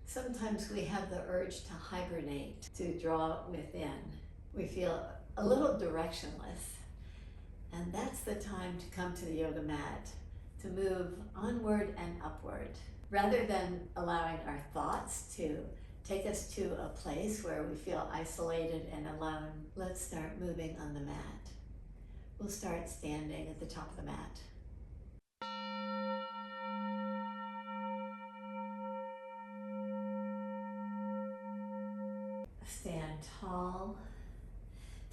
Sometimes we have the urge to hibernate, to draw within. We feel a little directionless. And that's the time to come to the yoga mat, to move onward and upward. Rather than allowing our thoughts to take us to a place where we feel isolated and alone, let's start moving on the mat. We'll start standing at the top of the mat. Stand tall.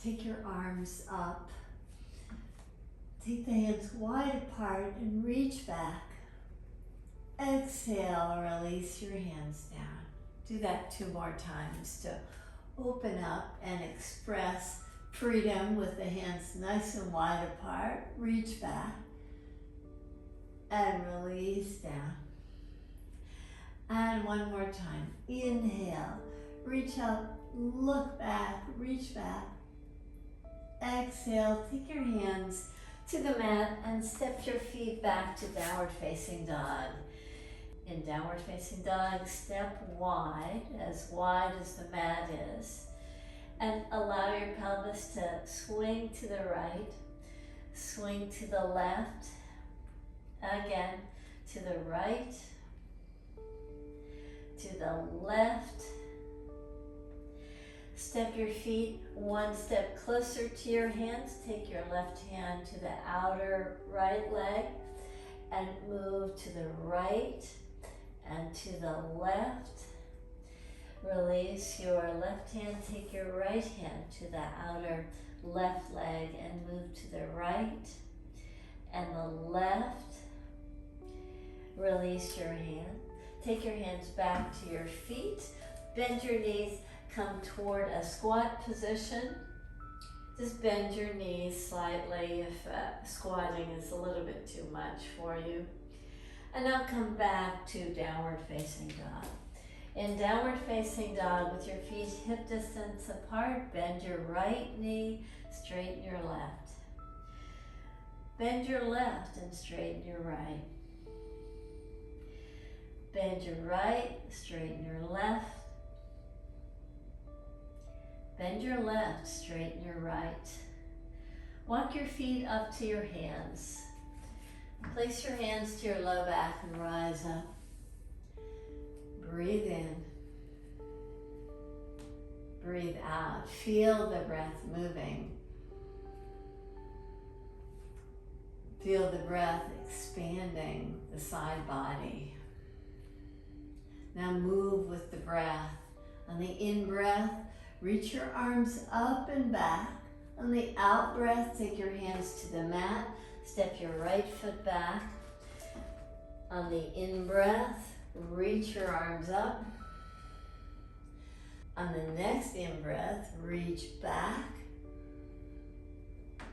Take your arms up. Take the hands wide apart and reach back. Exhale, release your hands down. Do that 2 more times to open up and express freedom with the hands nice and wide apart. Reach back and release down. And 1 more time. Inhale, reach up, look back, reach back. Exhale, take your hands to the mat and step your feet back to downward facing dog. In downward facing dog, step wide as the mat is, and allow your pelvis to swing to the right, swing to the left, again to the right, to the left. Step your feet 1 step closer to your hands. Take your left hand to the outer right leg and move to the right and to the left. Release your left hand. Take your right hand to the outer left leg and move to the right and the left. Release your hand. Take your hands back to your feet. Bend your knees. Come toward a squat position. Just bend your knees slightly if squatting is a little bit too much for you. And now come back to downward facing dog. In downward facing dog, with your feet hip distance apart, bend your right knee, straighten your left. Bend your left and straighten your right. Bend your right, straighten your left. Bend your left, straighten your right. Walk your feet up to your hands. Place your hands to your low back and rise up. Breathe in. Breathe out. Feel the breath moving. Feel the breath expanding the side body. Now move with the breath. On the in-breath, reach your arms up and back. On the out breath, take your hands to the mat. Step your right foot back. On the in breath, reach your arms up. On the next in breath, reach back.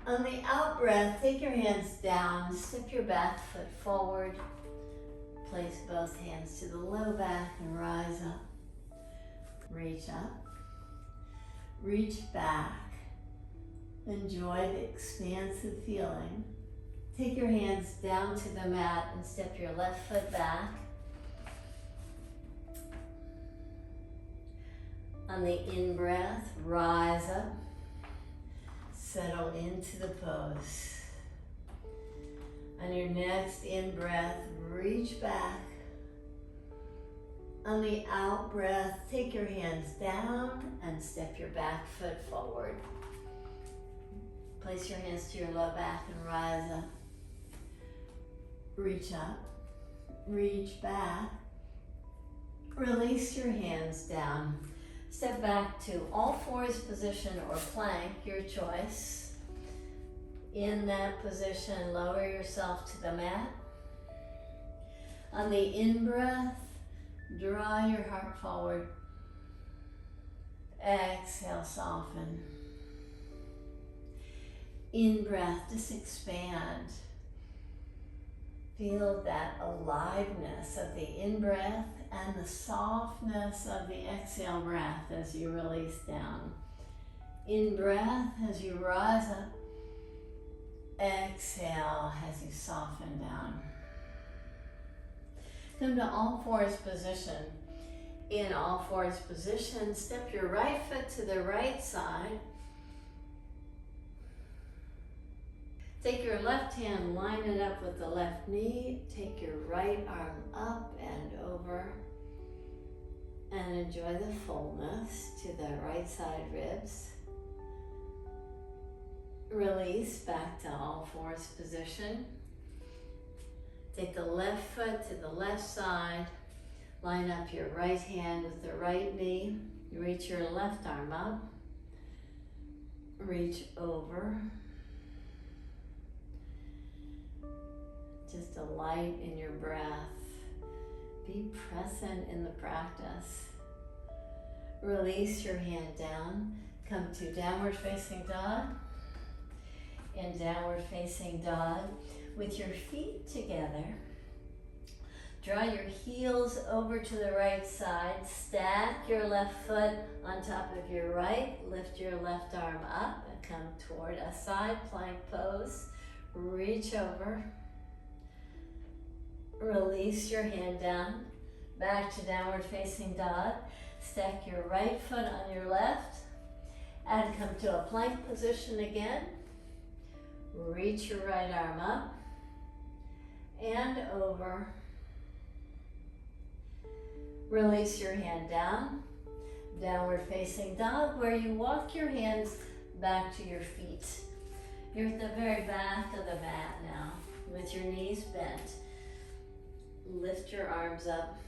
On the out breath, take your hands down. Step your back foot forward. Place both hands to the low back and rise up. Reach up. Reach back. Enjoy the expansive feeling. Take your hands down to the mat and step your left foot back. On the in-breath, rise up. Settle into the pose. On your next in-breath, reach back. On the out-breath, take your hands down and step your back foot forward. Place your hands to your low back and rise up. Reach up, reach back. Release your hands down. Step back to all fours position or plank, your choice. In that position, lower yourself to the mat. On the in-breath, draw your heart forward. Exhale, soften. In-breath, just expand. Feel that aliveness of the in-breath and the softness of the exhale breath as you release down. In-breath as you rise up. Exhale as you soften down. Come to all fours position. in all fours position. Step your right foot to the right side. Take your left hand, line it up with the left knee. Take your right arm up and over. And enjoy the fullness to the right side ribs. Release back to all fours position. Take the left foot to the left side. Line up your right hand with the right knee. Reach your left arm up. Reach over. Just a light in your breath. Be present in the practice. Release your hand down. Come to downward facing dog. In downward facing dog, with your feet together, draw your heels over to the right side. Stack your left foot on top of your right. Lift your left arm up and come toward a side plank pose. Reach over. Release your hand down, back to downward facing dog. Stack your right foot on your left and come to a plank position again. Reach your right arm up and over. Release your hand down, downward facing dog, where you walk your hands back to your feet. You're at the very back of the mat now with your knees bent. Lift your arms up.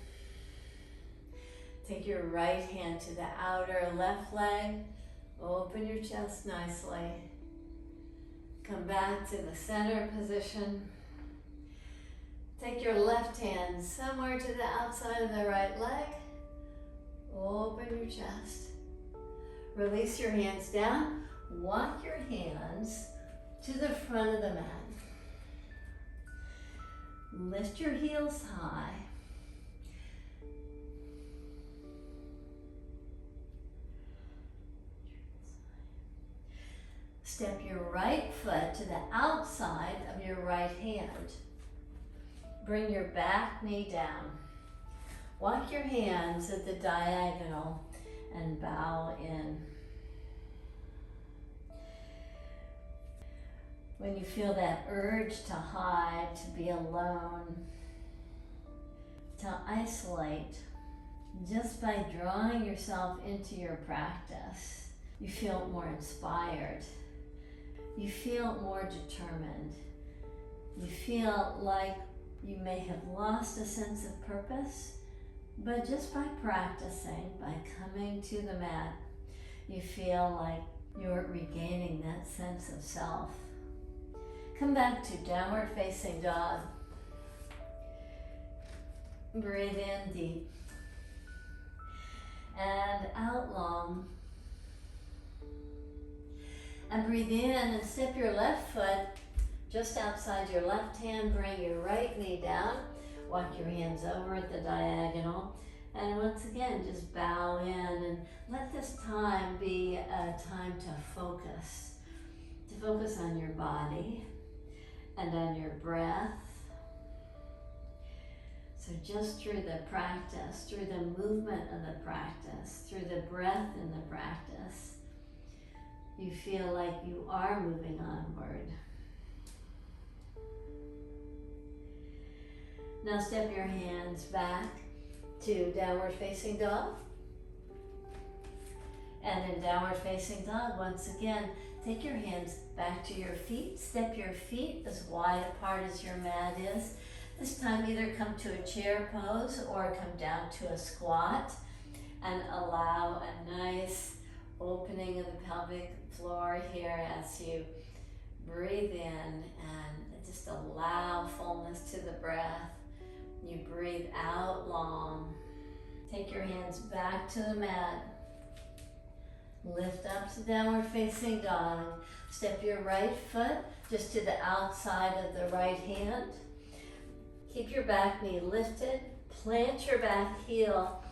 Take your right hand to the outer left leg. Open your chest nicely. Come back to the center position. Take your left hand somewhere to the outside of the right leg. Open your chest. Release your hands down. Walk your hands to the front of the mat. Lift your heels high. Step your right foot to the outside of your right hand. Bring your back knee down. Walk your hands at the diagonal and bow in. When you feel that urge to hide, to be alone, to isolate, just by drawing yourself into your practice, you feel more inspired. You feel more determined. You feel like you may have lost a sense of purpose, but just by practicing, by coming to the mat, you feel like you're regaining that sense of self. Come back to downward facing dog. Breathe in deep and out long. And breathe in and step your left foot just outside your left hand. Bring your right knee down. Walk your hands over at the diagonal. And once again, just bow in and let this time be a time to focus on your body and on your breath. So just through the practice, through the movement of the practice, through the breath in the practice, you feel like you are moving onward. Now step your hands back to downward facing dog. And in downward facing dog, once again, take your hands back to your feet. Step your feet as wide apart as your mat is. This time either come to a chair pose or come down to a squat and allow a nice opening of the pelvic floor here as you breathe in and just allow fullness to the breath. You breathe out long. Take your hands back to the mat. Lift up to downward facing dog. Step your right foot just to the outside of the right hand. Keep your back knee lifted. Plant your back heel.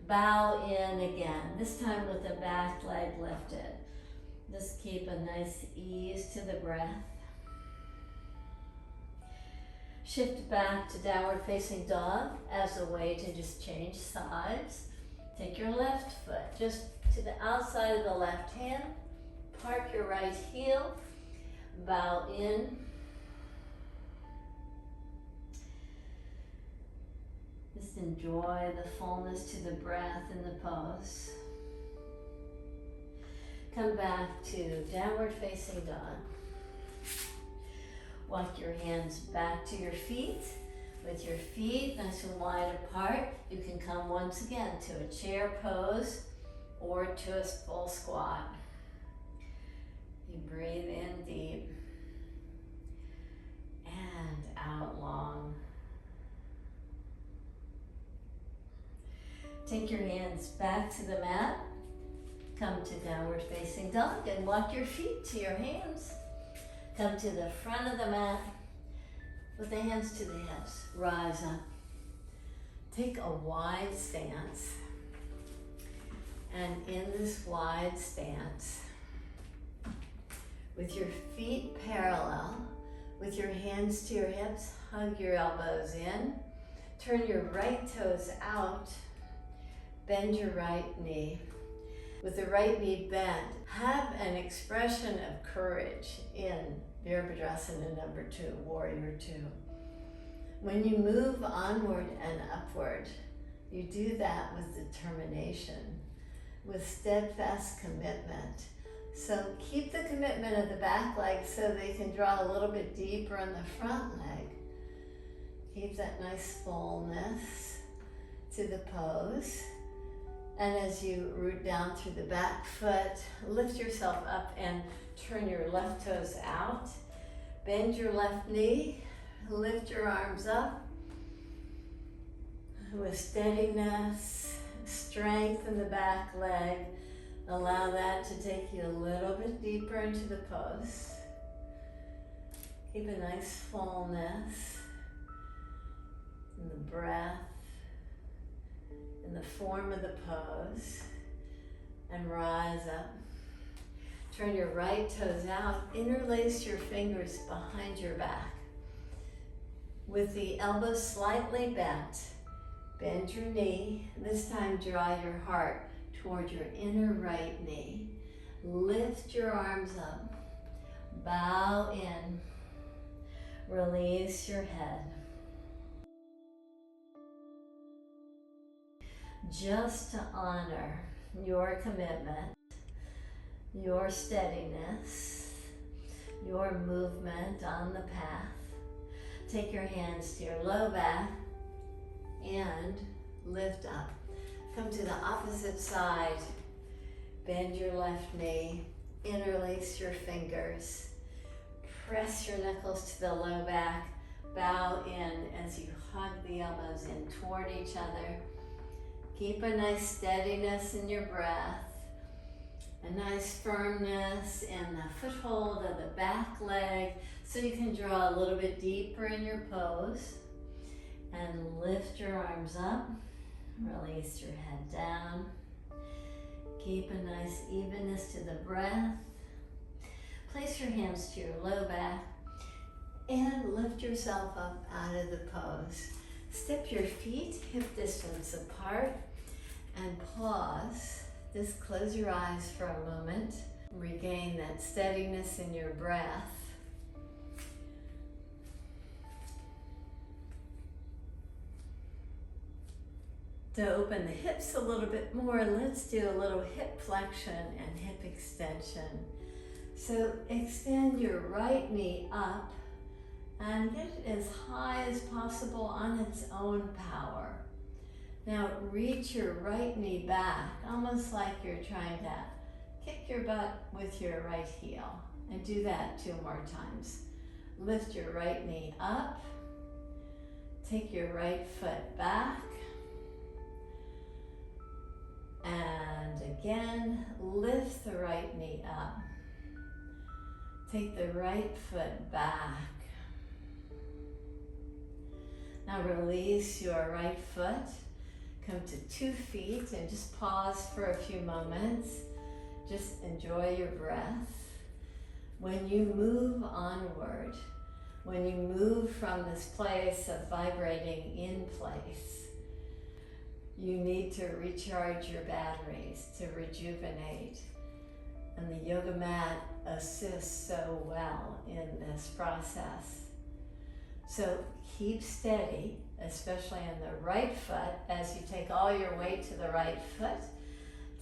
Bow in again, this time with the back leg lifted. Just keep a nice ease to the breath. Shift back to downward facing dog as a way to just change sides. Take your left foot just to the outside of the left hand. Park your right heel. Bow in. Just enjoy the fullness to the breath in the pose. Come back to downward facing dog. Walk your hands back to your feet. With your feet nice and wide apart, you can come once again to a chair pose or to a full squat. You breathe in deep and out long. Take your hands back to the mat. Come to downward facing dog and walk your feet to your hands. Come to the front of the mat with the hands to the hips. Rise up. Take a wide stance. And in this wide stance, with your feet parallel, with your hands to your hips, hug your elbows in. Turn your right toes out. Bend your right knee. With the right knee bent, have an expression of courage in Virabhadrasana number 2, Warrior 2. When you move onward and upward, you do that with determination, with steadfast commitment. So keep the commitment of the back leg so they can draw a little bit deeper on the front leg. Keep that nice fullness to the pose. And as you root down through the back foot, lift yourself up and turn your left toes out. Bend your left knee, lift your arms up. With steadiness, strengthen the back leg. Allow that to take you a little bit deeper into the pose. Keep a nice fullness in the breath, in the form of the pose, and rise up. Turn your right toes out, interlace your fingers behind your back. With the elbows slightly bent, bend your knee. This time draw your heart toward your inner right knee. Lift your arms up, bow in, release your head. Just to honor your commitment, your steadiness, your movement on the path, take your hands to your low back and lift up. Come to the opposite side. Bend your left knee, interlace your fingers, press your knuckles to the low back, bow in as you hug the elbows in toward each other. Keep a nice steadiness in your breath, a nice firmness in the foothold of the back leg so you can draw a little bit deeper in your pose. And lift your arms up, release your head down. Keep a nice evenness to the breath. Place your hands to your low back and lift yourself up out of the pose. Step your feet hip distance apart and pause. Just close your eyes for a moment. Regain that steadiness in your breath. To open the hips a little bit more, let's do a little hip flexion and hip extension. So extend your right knee up and get it as high as possible on its own power. Now reach your right knee back, almost like you're trying to kick your butt with your right heel. And do that 2 more times. Lift your right knee up. Take your right foot back. And again, lift the right knee up. Take the right foot back. Now release your right foot. Come to 2 feet and just pause for a few moments. Just enjoy your breath. When you move onward, when you move from this place of vibrating in place, You need to recharge your batteries, to rejuvenate. And the yoga mat assists so well in this process. So keep steady, especially on the right foot, as you take all your weight to the right foot.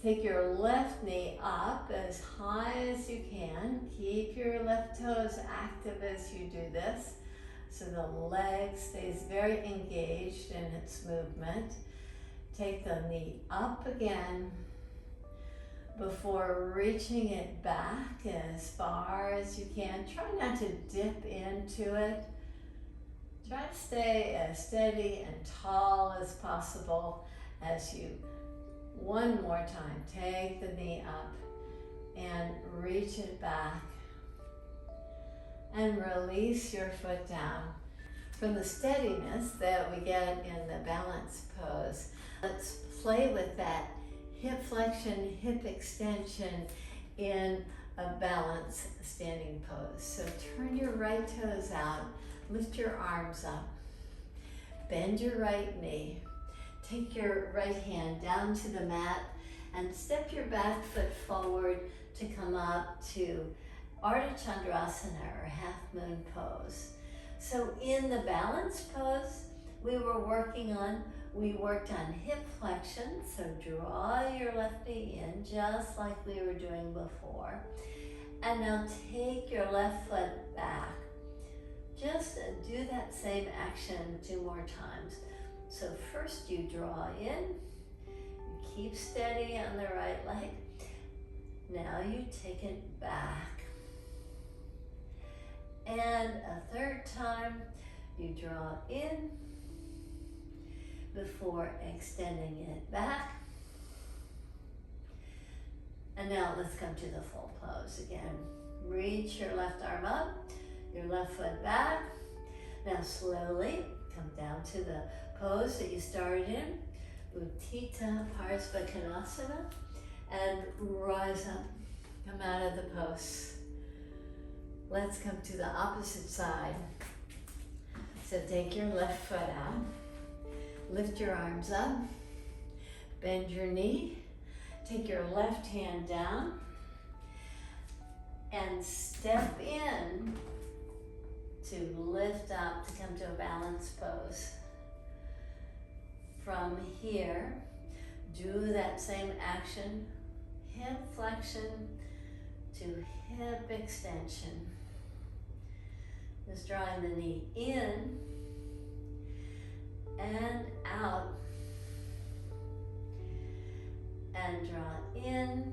Take your left knee up as high as you can. Keep your left toes active as you do this, so the leg stays very engaged in its movement. Take the knee up again before reaching it back as far as you can. Try not to dip into it. Try to stay as steady and tall as possible as you, one more time, take the knee up and reach it back and release your foot down. From the steadiness that we get in the balance pose, let's play with that hip flexion, hip extension in a balance standing pose. So turn your right toes out, lift your arms up, bend your right knee, take your right hand down to the mat and step your back foot forward to come up to Ardha chandrasana or half moon pose. So in the balance pose, we worked on hip flexion, so draw your left knee in just like we were doing before. And now take your left foot back. Just do that same action 2 more times. So first you draw in, you keep steady on the right leg. Now you take it back. And a third time, you draw in before extending it back. And now let's come to the full pose again. Reach your left arm up, your left foot back. Now slowly come down to the pose that you started in, Uttanasana, Parvrtta Konasana, and rise up, come out of the pose. Let's come to the opposite side. So take your left foot out, lift your arms up, bend your knee, take your left hand down, and step in to lift up to come to a balanced pose. From here, do that same action, hip flexion to hip extension. Just drawing the knee in and out, and draw in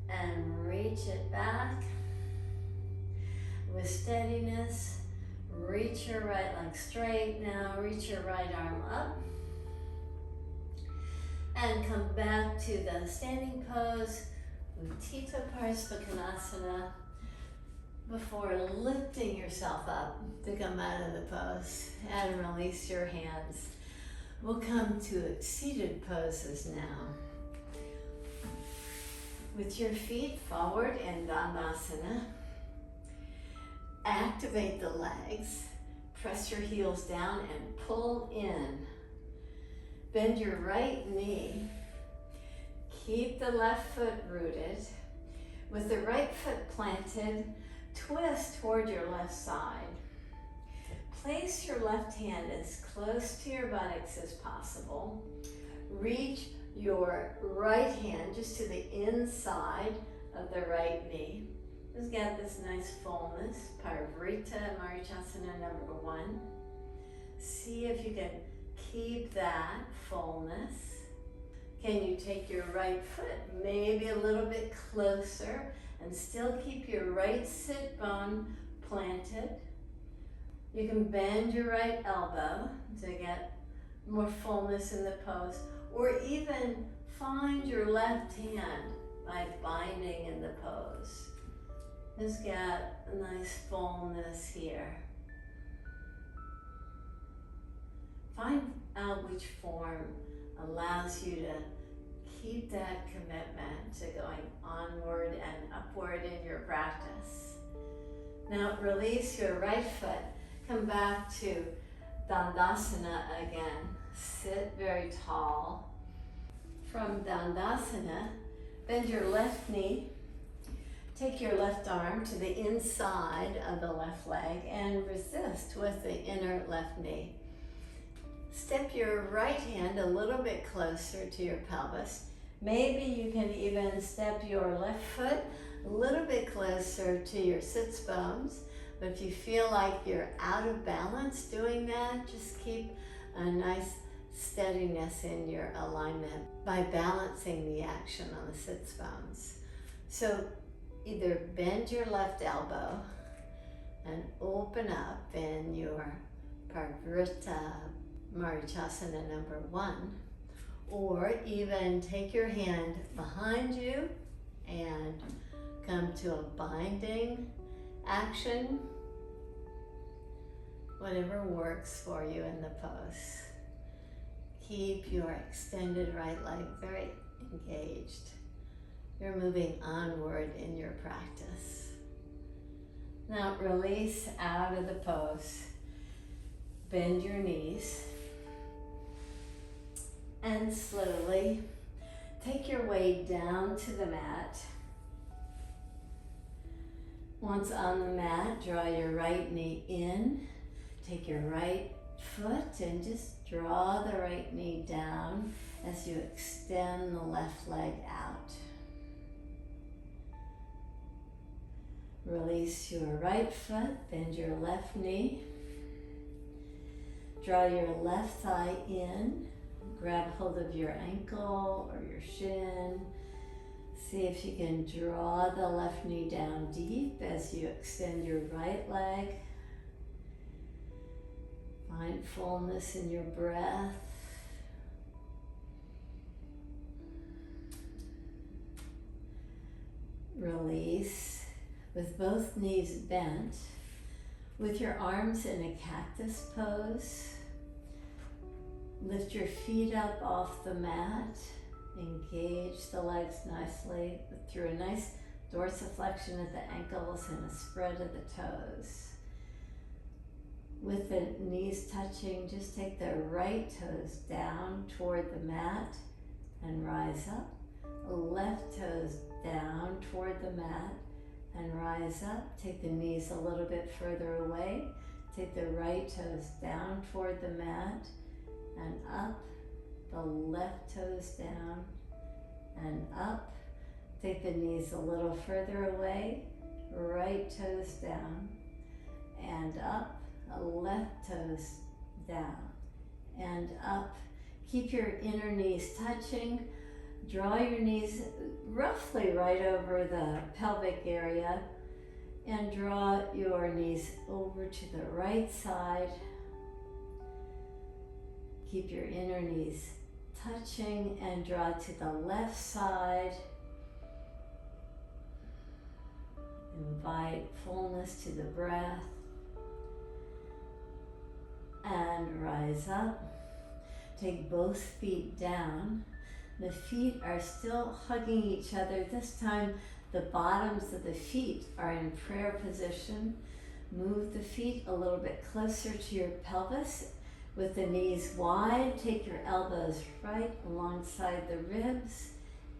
and reach it back. With steadiness, reach your right leg straight. Now reach your right arm up and come back to the standing pose, Untitled Chapter, before lifting yourself up to come out of the pose and release your hands. We'll come to seated poses now. With your feet forward in Dandasana, activate the legs, press your heels down and pull in. Bend your right knee, keep the left foot rooted. With the right foot planted, twist toward your left side. Place your left hand as close to your buttocks as possible. Reach your right hand just to the inside of the right knee. Just get this nice fullness. Parvrtta, Marichyasana number 1. See if you can keep that fullness. Can you take your right foot maybe a little bit closer and still keep your right sit bone planted? You can bend your right elbow to get more fullness in the pose, or even find your left hand by binding in the pose. Just get a nice fullness here. Find out which form allows you to keep that commitment to going onward and upward in your practice. Now release your right foot. Come back to Dandasana again. Sit very tall. From Dandasana, bend your left knee. Take your left arm to the inside of the left leg and resist with the inner left knee. Step your right hand a little bit closer to your pelvis. Maybe you can even step your left foot a little bit closer to your sits bones. But if you feel like you're out of balance doing that, just keep a nice steadiness in your alignment by balancing the action on the sits bones. So either bend your left elbow and open up in your Parvrtta Marichyasana number 1, or even take your hand behind you and come to a binding action, whatever works for you in the pose. Keep your extended right leg very engaged. You're moving onward in your practice. Now release out of the pose. Bend your knees. And slowly take your way down to the mat. Once on the mat, draw your right knee in. Take your right foot and just draw the right knee down as you extend the left leg out. Release your right foot, bend your left knee. Draw your left thigh in. Grab hold of your ankle or your shin. See if you can draw the left knee down deep as you extend your right leg. Find fullness in your breath. Release with both knees bent, with your arms in a cactus pose. Lift your feet up off the mat. Engage the legs nicely through a nice dorsiflexion at the ankles and a spread of the toes. With the knees touching, just take the right toes down toward the mat and rise up. Left toes down toward the mat and rise up. Take the knees a little bit further away. Take the right toes down toward the mat and up. The left toes down and up. Take the knees a little further away. Right toes down and up. Left toes down and up. Keep your inner knees touching. Draw your knees roughly right over the pelvic area and draw your knees over to the right side. Keep your inner knees touching and draw to the left side. Invite fullness to the breath. And rise up. Take both feet down. The feet are still hugging each other. This time the bottoms of the feet are in prayer position. Move the feet a little bit closer to your pelvis with the knees wide. Take your elbows right alongside the ribs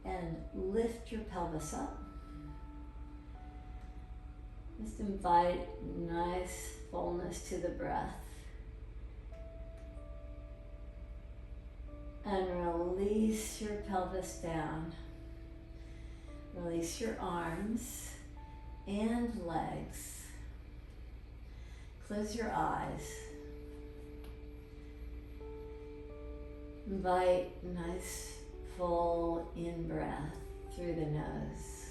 and lift your pelvis up. Just invite nice fullness to the breath. And release your pelvis down. Release your arms and legs. Close your eyes. Invite nice full in-breath through the nose.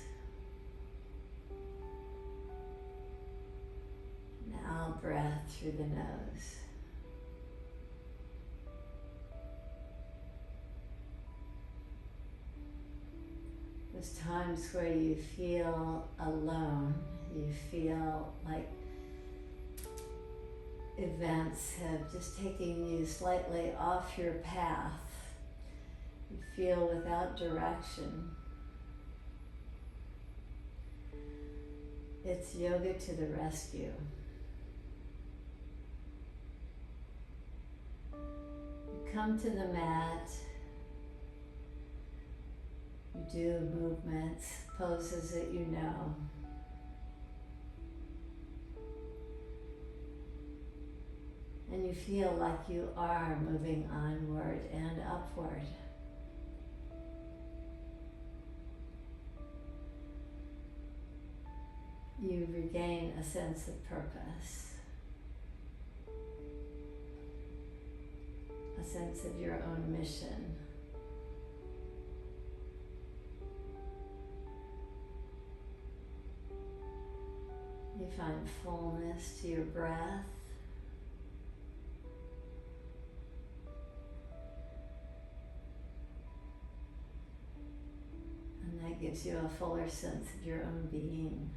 Now breath through the nose. There's times where you feel alone, you feel like events have just taken you slightly off your path. You feel without direction. It's yoga to the rescue. You come to the mat, you do movements, poses that you know. And you feel like you are moving onward and upward. You regain a sense of purpose, a sense of your own mission. You find fullness to your breath. And that gives you a fuller sense of your own being.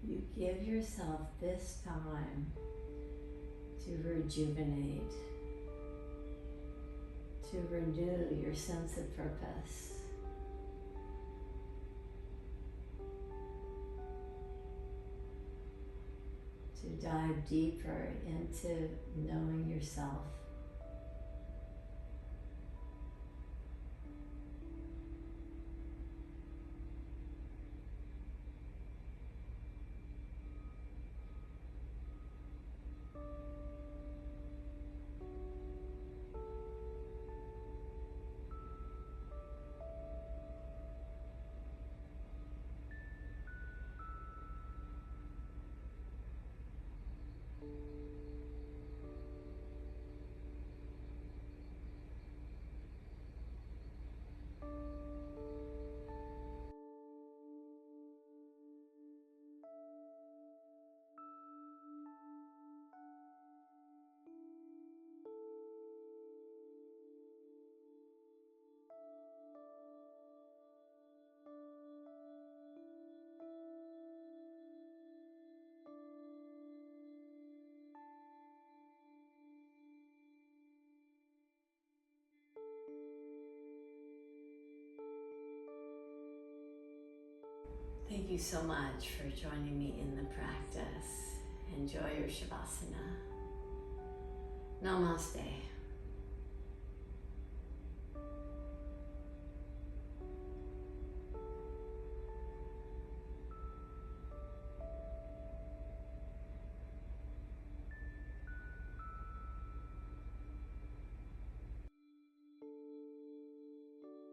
You give yourself this time to rejuvenate, to renew your sense of purpose. To dive deeper into knowing yourself. Thank you so much for joining me in the practice. Enjoy your Savasana. Namaste.